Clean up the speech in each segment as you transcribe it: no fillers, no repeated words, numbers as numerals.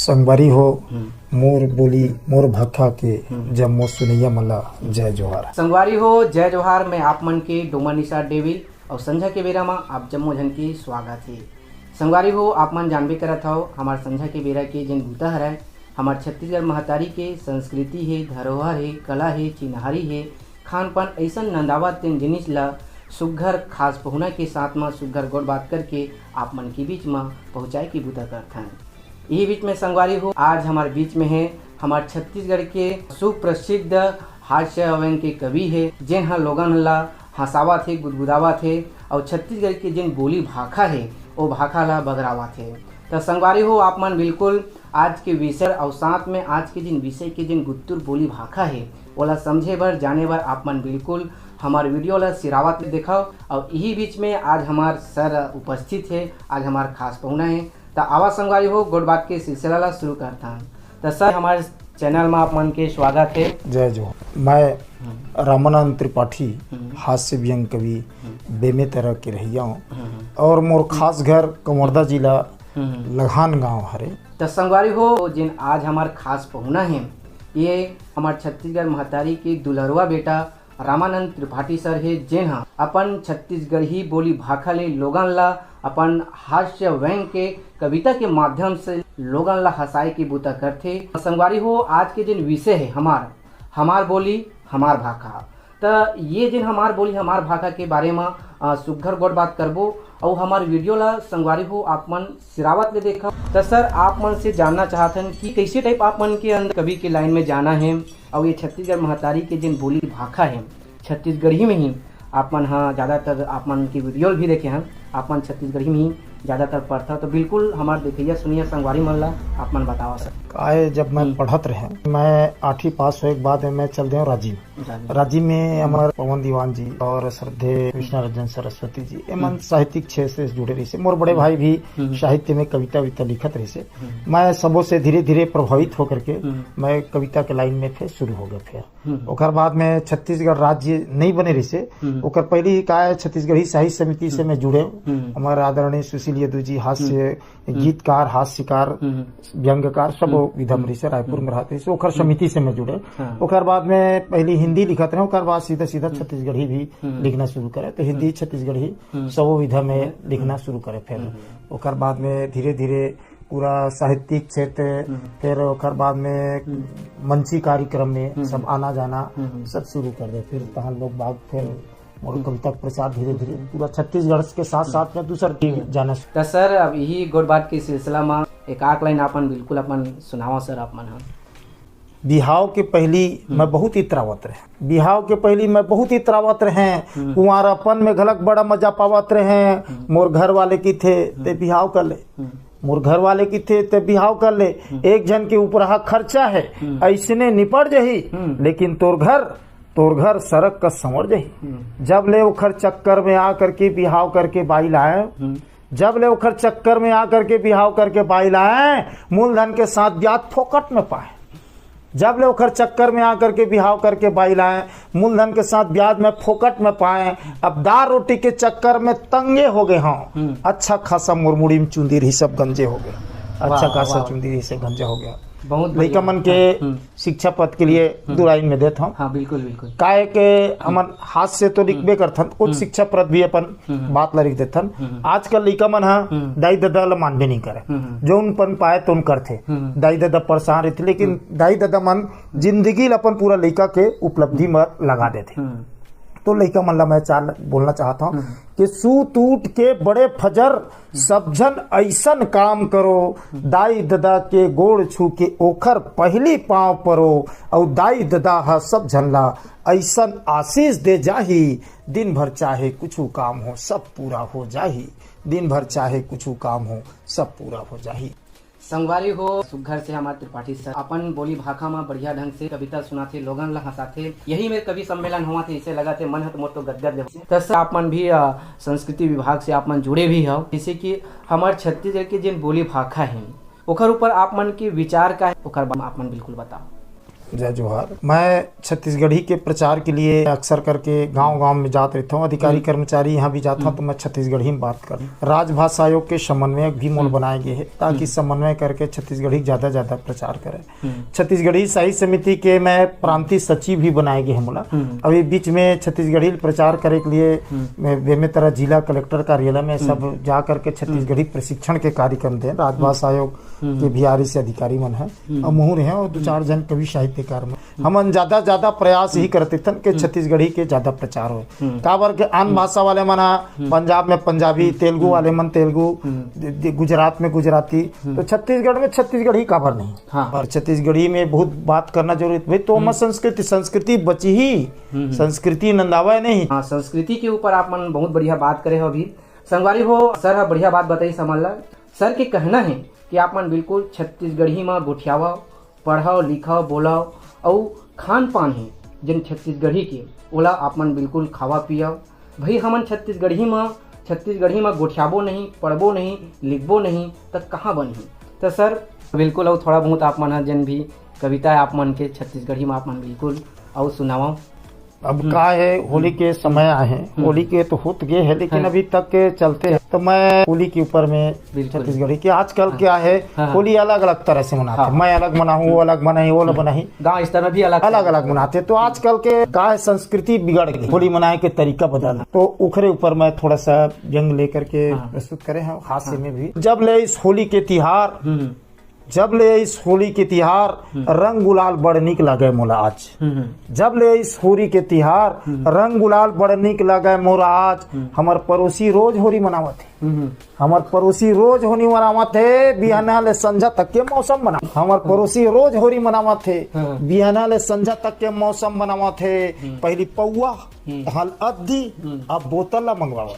संगवारी हो मोर बोली मोर भाखा के जब मो सुनैया मला जय जोहार। संगवारी हो जय जोहार। मैं आप मन के डोमा निशा डेविल और संझा के बेरा में आप जम्मो जन की स्वागत है। संगवारी हो आप मन जानबे करत हो हमार संझा के बेरा के जिन बूता हराय हमार छत्तीसगढ़ महतारी के संस्कृति है, धरोहर है, कला है, चिन्हारी है, खान पान ऐसा नंदावत तीन जिनिस ला सुघर खास पहुना के साथ में सुघर गोड़ बात करके आप मन के बीच में पहुँचाए की बूता करते हैं। यही बीच में संगवारी हो आज हमारे बीच में है हमारे छत्तीसगढ़ के सुप्रसिद्ध हास्य व्यंग के कवि है जिन हाँ लोगन ला हंसावा थे, गुदगुदावा थे और छत्तीसगढ़ के जिन बोली भाखा है वो भाखा ला बगरावा थे। तो संगवारी हो आप मन बिल्कुल आज के विषय और साथ में आज के जिन विषय के जिन गुत्तुर बोली भाखा है ओला समझे बर जाने बर आप मन बिल्कुल हमारे वीडियो ला सिरावत दिखाओ। और यही बीच में आज हमार सर उपस्थित है, आज हमार खास पहुना है। तो आवा संगवारी हो गोड़ बात के सिलसिला ला शुरू करता हूँ। तो सर हमारे चैनल में आप मन के स्वागत है। जय जो। मैं रामानंद त्रिपाठी हास्य व्यंग कवि बेमे तरह के रहिया हूँ और मोर खास घर कंवरदा जिला लघान गांव हरे। तो संगवारी हो जिन आज हमार खास पहुना है ये हमार छत्तीसगढ़ महतारी के दुलरवा बेटा रामानंद त्रिपाठी सर है जिन हाँ अपन छत्तीसगढ़ी बोली भाखा ले लोगन ला अपन हास्य व्यंग के कविता के माध्यम से लोगन ला हंसाए की बूता करते। संगवारी हो आज के जिन विषय है हमार बोली हमार भाखा। तो ये जिन हमार बोली हमार भाखा के बारे में सुघर गोड़ बात करबो और हमार वीडियो ला संगवारी हो आप मन सिरावत ले देखा। तो सर आप मन से जानना चाहते हैं कि कैसे टाइप आप मन के अंदर कवि के लाइन में जाना है और ये छत्तीसगढ़ महतारी के जिन बोली भाखा है छत्तीसगढ़ी में ही आप मन हाँ ज़्यादातर आप मन की वीडियो भी देखे हैं आप मन छत्तीसगढ़ी में ही ज़्यादातर पढ़ता। तो बिल्कुल हमारे देखिए सुनिए संगवारी मन ला आप मन बताओ सर। आए जब मैं पढ़त रहे मैं 8वीं पास होने के बाद मैं चल दे राजीव में हमारे पवन दीवान जी और श्रद्धे कृष्णा रंजन सरस्वती जी एमन साहित्यिक क्षेत्र से जुड़े रही से। मोर बड़े भाई भी साहित्य में कविता विता लिखत रही से। मैं सबों से धीरे धीरे प्रभावित होकर के मैं कविता के लाइन में फिर शुरू हो गया। फिर ओकर बाद में छत्तीसगढ़ राज्य नहीं बने रही से ओकर पहली का छत्तीसगढ़ी साहित्य समिति से मैं जुड़े। हमारे आदरणीय सुशील यदु जी हास्य गीतकार, हास्यकार, व्यंगकार सब विधम रही से रायपुर में रहते से ओकर समिति से मैं जुड़े। ओकर बाद में पहली हिंदी लिखत रहे ओकर बाद सीधा सीधा छत्तीसगढ़ी भी लिखना शुरू करे। तो हिंदी छत्तीसगढ़ी सब विधा में लिखना शुरू करे। फिर ओकर बाद में धीरे धीरे पूरा साहित्यिक क्षेत्र फिर ओकर बाद में मंची कार्यक्रम में सब आना जाना सब शुरू कर दे। फिर तहां लोग बाग फिर और कविता प्रचार धीरे धीरे पूरा छत्तीसगढ़ के साथ साथ में दूसर टीम जाना। तो सर अब यही गोड़ बात के सिलसिला में एक आक लाइन अपन बिल्कुल अपन सुनावा सर आप मन। बिहाव के पहली मैं बहुत ही त्रावत रहे, बिहाव के पहली मैं बहुत ही त्रावत रहे, कुंवारापन में घलक बड़ा मजा पावत रहे। मोर घर वाले की थे ते बिहाव कर ले, मोर घर वाले की थे ते बिहाव कर ले। एक जन के ऊपर हा खर्चा है ऐसने निपट जही लेकिन तोर घर सड़क का संवर जही। जब ले उखर चक्कर में आकर के बिहाव करके बाई लाए, जब ले उखर चक्कर में आकर के बिहाव करके बाई लाए मूलधन के साथ ब्याज फोकट में पाए। जब ले उखर चक्कर में आकर के बिहाव करके बाई लाए मूलधन के साथ ब्याज में फोकट में पाए। अब दाल रोटी के चक्कर में तंगे हो गए। हाँ अच्छा खासा मुरमुड़ी में चुंदी रही सब गंजे हो गए, अच्छा खासा चुंदी रही से गंजा हो गया। बहुत लड़का मन के शिक्षा पद के लिए दो लाइन में देता हूँ। हाँ बिल्कुल बिल्कुल काहे के हमन हाथ से तो लिखबे करथन कुछ शिक्षा पद भी अपन बात ला लिख देथन। आजकल लड़का मन हा दाई दादा ला मानबे नहीं करे, जो उन पाए तो उन करथे। दाई दादा परेशान रहते लेकिन दाई दादा मन जिंदगी ला अपन पूरा लड़का के उपलब्धि में लगा देते। तो लड़का मन ला मैं चार बोलना चाहता हूँ कि सूत उठ के बड़े फजर सब जन ऐसन काम करो, दाई दादा के गोड़ छू के ओखर पहली पांव परो और दाई दादा हा सब जन ला ऐसन आशीष दे जाही। दिन भर चाहे कुछ काम हो सब पूरा हो जाही, दिन भर चाहे कुछ काम हो सब पूरा हो जाही। संगवारी हो सुघर से हमारे त्रिपाठी सर अपन बोली भाखा में बढ़िया ढंग से कविता सुनाते लोगन ला हंसाते। यही मेरे कवि सम्मेलन हुआ थे इसे लगा थे मन हत मोर तो गदगद। तो सर आप मन भी संस्कृति विभाग से आप मन जुड़े भी हो जैसे कि हमारे छत्तीसगढ़ के जिन बोली भाखा है ओकर ऊपर आप मन के विचार का है ओकर आप मन बिल्कुल बताओ। जय जोहार। मैं छत्तीसगढ़ी के प्रचार के लिए अक्सर करके गांव-गांव में जात रहता हूँ। अधिकारी कर्मचारी यहाँ भी जाता हूँ तो मैं छत्तीसगढ़ी में बात कर। राजभाषा आयोग के समन्वयक भी मोल बनाए गए हैं ताकि समन्वय करके छत्तीसगढ़ी ज्यादा ज्यादा प्रचार करें। छत्तीसगढ़ी साहित्य समिति के मैं प्रांतीय सचिव भी बनाए गए हैं मोला। अभी बीच में छत्तीसगढ़ी प्रचार करे के लिए बेमेतरा जिला कलेक्टर कार्यालय में सब जा करके छत्तीसगढ़ी प्रशिक्षण के कार्यक्रम दे। राजभाषा आयोग के बिहारी से अधिकारी मन है और मुहूर है और 2-4 जन कवि साहित्यकार में हम ज्यादा प्रयास ही करते थे कि छत्तीसगढ़ी के ज्यादा प्रचार हो। काबर के अन्य भाषा वाले मना पंजाब में पंजाबी, तेलुगु वाले मन तेलुगु, गुजरात में गुजराती, तो छत्तीसगढ़ में छत्तीसगढ़ी काबर नहीं। हाँ। और छत्तीसगढ़ी में बहुत बात करना जरूरी भाई। तो हम संस्कृति बची ही, संस्कृति नंदावा नहीं। हाँ, संस्कृति के ऊपर आप मन बहुत बढ़िया बात करे हो। अभी संगवारी हो सर बढ़िया बात बताई समझला। सर के कहना है कि आप मन बिल्कुल छत्तीसगढ़ी में गोठियावा, पढ़ाओ, लिखाओ, बोलाओ और खान पान है जिन छत्तीसगढ़ी के ओला आप मन बिल्कुल खावा पियाओ। भाई हमन छत्तीसगढ़ी में गोठियाबो नहीं, पढ़बो नहीं, लिखबो नहीं तो कहाँ बनही। तो सर बिल्कुल और थोड़ा बहुत आप मन जन भी कविता आप मन के छत्तीसगढ़ी में आप मन बिल्कुल और सुनाओ। अब का है, होली के समय आए हैं, होली के तो होत गए हैं लेकिन अभी तक के चलते हैं। तो मैं होली के ऊपर में छत्तीसगढ़ी की आजकल क्या है, होली अलग अलग तरह से मनाते हैं। मैं अलग मनाऊँ, वो अलग मनाई, वो अलग मनाई, गाँव स्तर में भी अलग मनाते। तो आजकल के का है, संस्कृति बिगड़ गई, होली मनाए के तरीका बदल। तो उखरे ऊपर मैं थोड़ा सा व्यंग लेकर के प्रस्तुत करे हैं। हास्य में भी जब ले इस होली के तिहार रंग गुलाल बड़ निक लगे मोला आज। जब ले इस होली के तिहार रंग गुलाल बड़ निक लगे मोरा आज। हमर पड़ोसी रोज होली मनावत है, बिहाना ले संझा तक के मौसम बना। हमर पड़ोसी रोज होली मनावत है, बिहाना ले संझा तक के मौसम बनावत है। पहली पौआ हल अद्धी अब बोतल ला मंगवावत।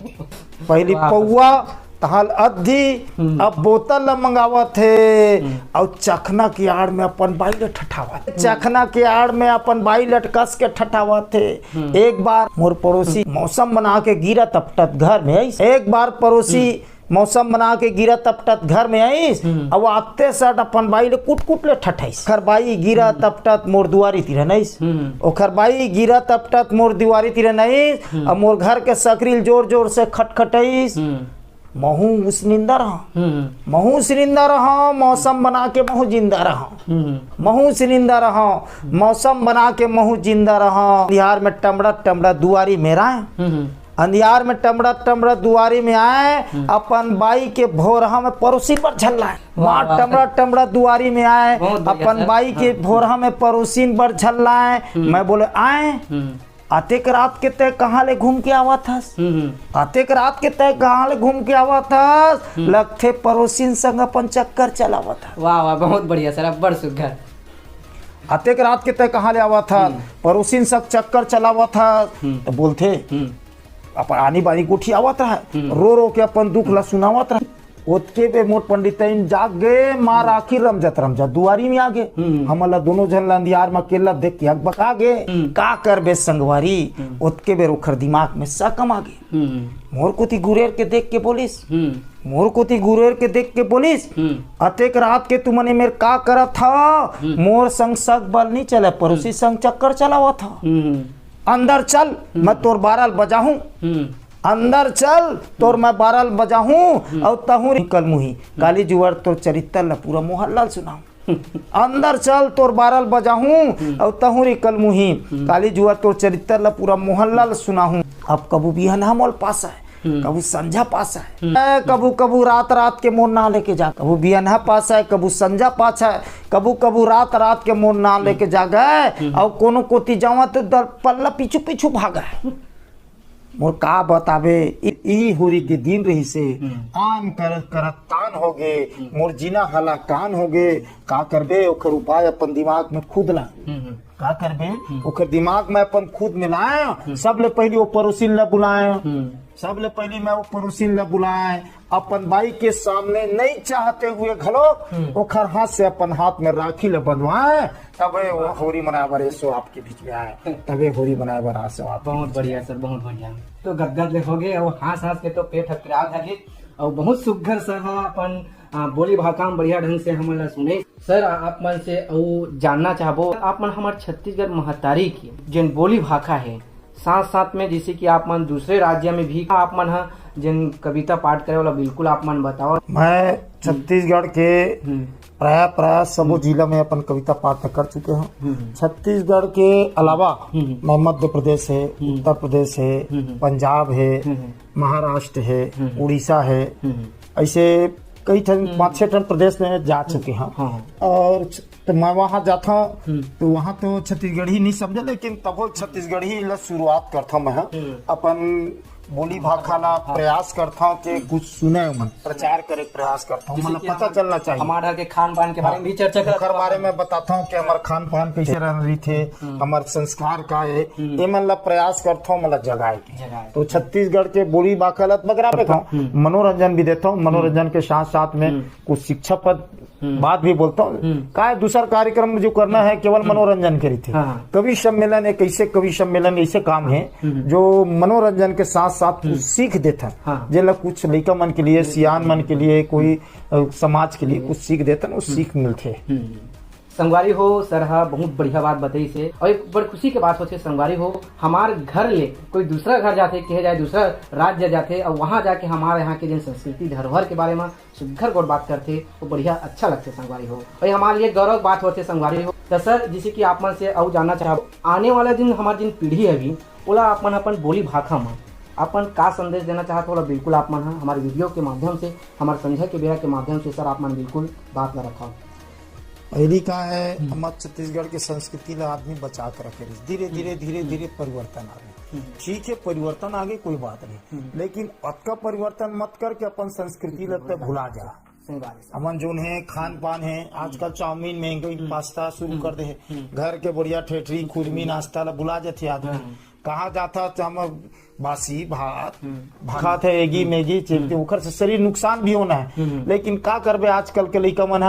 पहली पौआ तहल अद्धी अब बोतल ला मंगावत है और चखना की आड़ में अपन बाई ले ठठावत। चखना के आड़ में अपन बाई लटकस के ठठावत है। एक बार मोर पड़ोसी मौसम बना के गिरा तपटत घर में आई। एक बार पड़ोसी मौसम बना के गिरा तपटत घर में आईस अब आते सट अपन बाई ले कुट ले ठठाईस। ओखर बाई गिरा तपटत मोर दुआरी तीर नईस। ओखर बाई गिरा तपटत मोर दुआरी तीर नईस। अब मोर घर के सकरील जोर जोर से खटखटाईस। महू उसनिंदा रहा, मौसम बना के महू जिंदा रहा। महू सिनिंदा रहा, मौसम बना के महू जिंदा रहा। अंधियार में टमड़ा दुआरी में आए, अंधियार में टमड़ा दुआरी में आए। अपन बाई के भोरहा में पड़ोसी पर झल्लाए। वहाँ टमड़ा दुआरी में आए, अपन बाई के भोरहा में पड़ोसी पर झल्लाए। मैं बोले आए आतेक रात के तय कहाँ ले घूम के आवा था। आतेक रात के तय कहाँ ले घूम के आवा था। लगथे पड़ोसिन संग अपन चक्कर चलावा था। वाह वाह, बहुत बढ़िया सर, अब बड़ सुघर। आतेक रात के तय कहाँ ले आवा था, पड़ोसिन संग चक्कर चलावा था। तो बोलथे अपन आनी बानी गुठी आवत रहा, रो के अपन दुख ला सुनावत रहा। ओतके पे मोट पंडितइन जाग गए, माँ राखी रमजत दुआरी में आ गए। हमला दोनों जन अंधियार में अकेला देख के बका गए। का कर बे संगवारी, ओतके बेर ओखर दिमाग में सकम आ गए। मोर कोती गुरेर के देख के बोलिस, अतेक रात के तुमने मेरे का करत था। मोर संग सक बल नहीं चले, पड़ोसी संग चक्कर चलावा था। अंदर चल मैं तोर 12 बजाऊं, अंदर चल तोर मैं 12 बजाऊं और तहू निकल मुही काली जुवर तोर चरित्र ला पूरा मोहल्ला सुनाऊं। अंदर चल तोर 12 बजाऊं और तहू निकल मुही काली जुवर तोर चरित्र ला पूरा मोहल्ला सुनाऊं। अब कबू बिहना मोल पास है, कबू संझा पास है, कबू रात के मोर ना लेके जा। कबू बिहना पास है, कबू संझा पास है, कबू रात के मोर ना लेके जा गए। और कोनो कोती जावा तो पल्ला पीछू भागा। मोर का बतावे ई होरी के दिन रही से आन करत तान हो गे, मोर जीना हला कान हो गे। का करबे ओकर उपाय अपन दिमाग में खुद ला। का करबे ओकर दिमाग में अपन खुद मिलाए। सबले पहले वो पड़ोसिन ला बुलाए, सबले पहले मैं वो पड़ोसिन ला बुलाए। अपन बाई के सामने नहीं चाहते हुए घलो ओखर हाथ से अपन हाथ में राखी ले बंधवाए। तबे वो होरी मनाए बर सो आपके बीच में आए, तबे होरी मनाए बर आ सो आप। बहुत बढ़िया सर, बहुत बढ़िया। तो गदगद ले हो गए और हंस के तो पेट हकरा गए और बहुत सुघर सर अपन बोली भाषा में बढ़िया ढंग से हमन ला सुने। सर आप मन से जानना चाहबो आप मन हमारे छत्तीसगढ़ महतारी की जिन बोली भाषा है साथ साथ में जैसे कि आप मन दूसरे राज्य में भी आप मन जिन कविता पाठ करे वाला बिल्कुल आप मन बताओ। मैं छत्तीसगढ़ के प्राय सबो जिला में अपन कविता पाठ कर चुके हैं। छत्तीसगढ़ के अलावा मैं मध्य प्रदेश है, उत्तर प्रदेश है, पंजाब है, महाराष्ट्र है, उड़ीसा है, ऐसे कई 5-6 प्रदेश में जा चुके हैं। और तो मैं वहाँ जाता हूँ तो वहाँ तो छत्तीसगढ़ी नहीं समझे, लेकिन तब छत्तीसगढ़ी शुरुआत करता हूँ। मैं अपन बोली भाषा ला प्रयास करता हूँ कि कुछ सुने मन प्रचार करे प्रयास करता हूँ, मतलब पता चलना चाहिए। हमारे के खान पान के बारे में भी चर्चा कर बारे में बताता हूँ कि हमारे खान पान कैसे रह रही थे, हमारे संस्कार का है, ये मतलब प्रयास करता हूँ मतलब जगाए के। तो छत्तीसगढ़ के बोली भाषा बगरा पे खाऊँ, मनोरंजन भी देता हूँ, मनोरंजन के साथ साथ में कुछ शिक्षा पद बात भी बोलता हूँ। का दूसरा कार्यक्रम जो करना है केवल मनोरंजन करी थे। कवि सम्मेलन एक ऐसे कवि सम्मेलन ऐसे काम है जो मनोरंजन के साथ साथ कुछ सीख देता है। जिन कुछ लड़का मन के लिए, सियान मन के लिए, कोई समाज के लिए कुछ सीख देता है, उस सीख मिलते। संगवारी हो सर बहुत बढ़िया बात बताई से, और एक बड़ी खुशी की बात होती है संगवारी हो हमारे घर ले कोई दूसरा घर जाते कहे जाए दूसरा राज्य जाते और वहाँ जाके हमारे यहाँ के जिन संस्कृति धरोहर के बारे में सुघर गौर बात करते वो बढ़िया अच्छा लगते संगवारी हो, और हमारे लिए गौरव बात होती है संगवारी हो। तो सर जैसे कि आप मन से और जानना चाहो आने वाला दिन हमारी जिन पीढ़ी है अभी ओला आप मन अपन बोली भाषा में अपन का संदेश देना चाहते हो बिल्कुल आप मन हमारे वीडियो के माध्यम से हमारे संजय के बेरा के माध्यम से सर आप मन बिल्कुल बात न रखा। पहली का है हमारे छत्तीसगढ़ की संस्कृति ला आदमी बचा कर रखे, धीरे धीरे परिवर्तन आ गए। ठीक है परिवर्तन आगे कोई बात नहीं, लेकिन अतका परिवर्तन मत करके अपन संस्कृति लगता भुला जा। अमन जो है खान पान है आजकल चाउमीन महंगी पास्ता शुरू कर दे, घर के बढ़िया ठेठरी खुरमी नाश्ता ला भुला जाते आदमी। कहाँ जाता हम बासी भात खाते एगी मैगी चिपके उखर से शरीर नुकसान भी होना है, लेकिन का करबे आजकल के लइका मन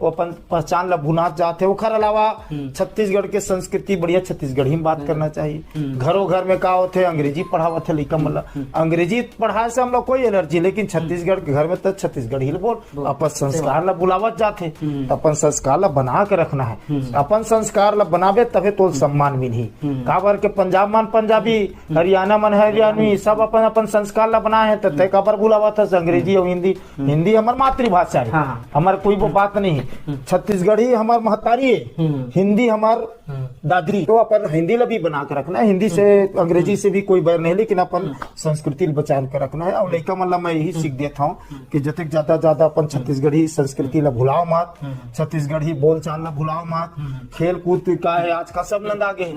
वो अपन पहचान ला भुनात जाते। उखर अलावा छत्तीसगढ़ के संस्कृति बढ़िया छत्तीसगढ़ी में बात करना चाहिए। घरों घर में का होते अंग्रेजी पढ़ावत है लइका मन, अंग्रेजी पढ़ाए से हम लोग कोई एलर्जी, लेकिन छत्तीसगढ़ के घर में तो छत्तीसगढ़ी बोल अपन संस्कार ला बुलावत जाते। अपन संस्कार ला बना के रखना है, अपन संस्कार ला बनावे तबे तो सम्मान मिली। काबर के पंजाब मन पंजाबी, हरियाणा मन हरियाणवी सब अपन अपन संस्कार ला बनाए हैं, तो काबर बुलावा था अंग्रेजी और हिंदी। हिंदी हमार मातृभाषा है, हमार कोई वो बात नहीं है। छत्तीसगढ़ी हमार महतारी है, हिंदी हमार दादरी, तो अपन हिंदी ला भी बना के रखना है। हिंदी से अंग्रेजी से भी कोई बैर नहीं, लेकिन अपन संस्कृति बचा के रखना है। और लड़का मन ला मैं यही सीख देता हूँ कि जितने ज्यादा अपन छत्तीसगढ़ी संस्कृति ला भुलाओ मत, छत्तीसगढ़ी बोल चाल ला भुलाओ मत। खेल कूद का है आज का सब नंदा आगे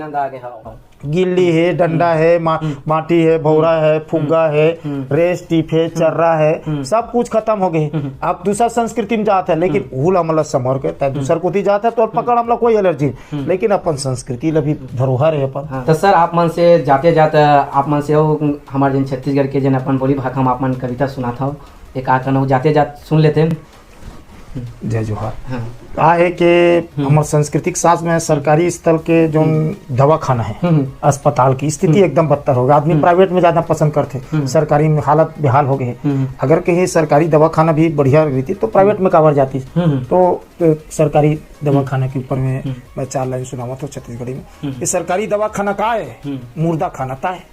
गिल्ली है, डंडा है, माटी है, भौरा है, फुग्गा है, रेस टीप है, चर्रा है, सब कुछ खत्म हो गए। अब दूसरा संस्कृति में जाता है, लेकिन भूल हमला समर के दूसर को जाता है तो पकड़ हमला कोई एलर्जी, लेकिन अपन संस्कृति ला भी धरोहर है अपन। तो सर आप मन से जाते जाते आप मन से हमारे जिन छत्तीसगढ़ के जिन अपन बोली भाषा में आप मन कविता सुना था एक आकर जाते जाते सुन लेते हैं। जय जोहार। का है कि हमारे सांस्कृतिक साथ में सरकारी स्थल के जो दवाखाना है, अस्पताल की स्थिति एकदम बदतर होगा। आदमी प्राइवेट में ज्यादा पसंद करते, सरकारी में हालत बेहाल हो गए। अगर कहीं सरकारी दवाखाना भी बढ़िया रहती तो प्राइवेट में काबर जाती। तो सरकारी दवाखाना के ऊपर में मैं 4 लाइन सुनावा तो छत्तीसगढ़ी में। ये सरकारी दवाखाना का है मुर्दा खाना ता है।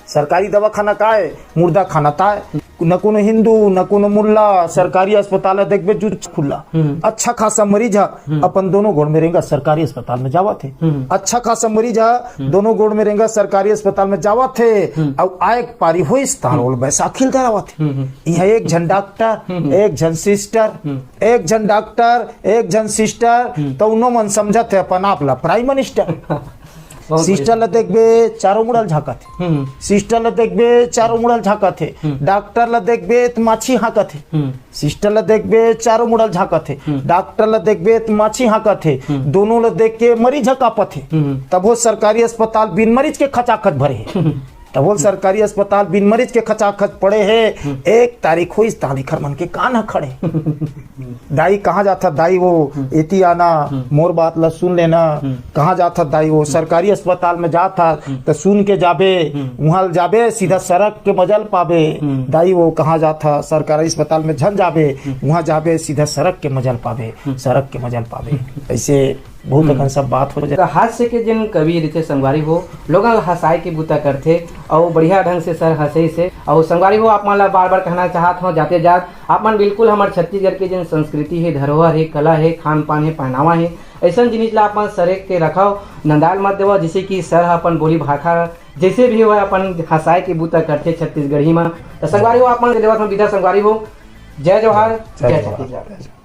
सरकारी दवाखाना का है मुर्दा खाना ता है। न कोनो हिंदू न कोनो मुल्ला सरकारी अस्पताल देखबे जो खुला। अच्छा खासा मरीज अपन दोनों गोड़ में रहेगा सरकारी अस्पताल में जावा थे। अच्छा खासा मरीज दोनों गोड़ में रहेगा सरकारी अस्पताल में जावा थे। अब आए पारी हो तारोल बैसाखिल करावा थे। यह एक जन डॉक्टर एक जन सिस्टर, एक जन डॉक्टर एक जन सिस्टर, तो उन्हों मन समझते अपन आप ला प्राइम मिनिस्टर। सिस्टर ला देखबे चारों मुड़ल झाकत है, सिस्टर ला देखबे चारों मुड़ल झाकत है, डॉक्टर ला देखबे तो माछी हाकत है, सिस्टर ला देखबे चारों मुड़ल झाकत है, डॉक्टर ला देखबे तो माछी हाकत है, दोनों ला देख के मरीज हकापत है। तब वो सरकारी अस्पताल बिन मरीज के खचाखच भरे है। तो बोल सरकारी अस्पताल बिन मरीज के खचाखच पड़े है, 1 तारीख हो इस तारीख मन के का न खड़े। दाई कहाँ जाता दाई वो एती आना मोर बात ला सुन लेना, कहाँ जाता दाई वो सरकारी अस्पताल में जाता तो सुन के जाबे, वहाँ जाबे सीधा सड़क के मजल पाबे। दाई वो कहाँ जाता सरकारी अस्पताल में झन जाबे, वहाँ जाबे सीधा सड़क के मजल पाबे, सड़क के मजल पाबे। ऐसे बहुत अकन सब बात हो जाए। हास्य के जिन कवि रहते संगवारी हो लोग हंसाए के बूता करते और बढ़िया ढंग से सर हंसे से। और संगवारी हो आप मन ला बार बार कहना चाहत हो जाते जात आप मन बिल्कुल हमारे छत्तीसगढ़ के जिन संस्कृति है, धरोहर है, कला है, खान पान है, पहनावा है, ऐसा जिनिस ला अपन सरेक के रखाओ, नंदाल मत देव, जिससे कि सर अपन बोली भाखा जैसे भी हो अपन हंसाए के बूता करते छत्तीसगढ़ी में। तो संगवारी हो आप मन देवत विदा संगवारी हो। जय जवाहर, जय छत्तीसगढ़।